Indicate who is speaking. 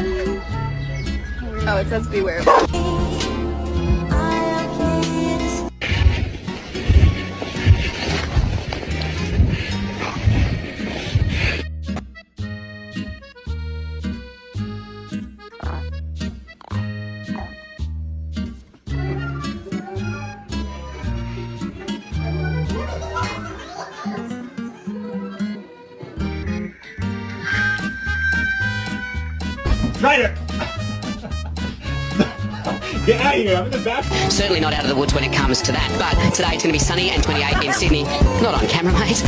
Speaker 1: Oh, it says beware.
Speaker 2: Ryder! Get out of here, I'm in the bathroom.
Speaker 3: Certainly not out of the woods when it comes to that, but today it's going to be sunny and 28 in Sydney. Not on camera, mate.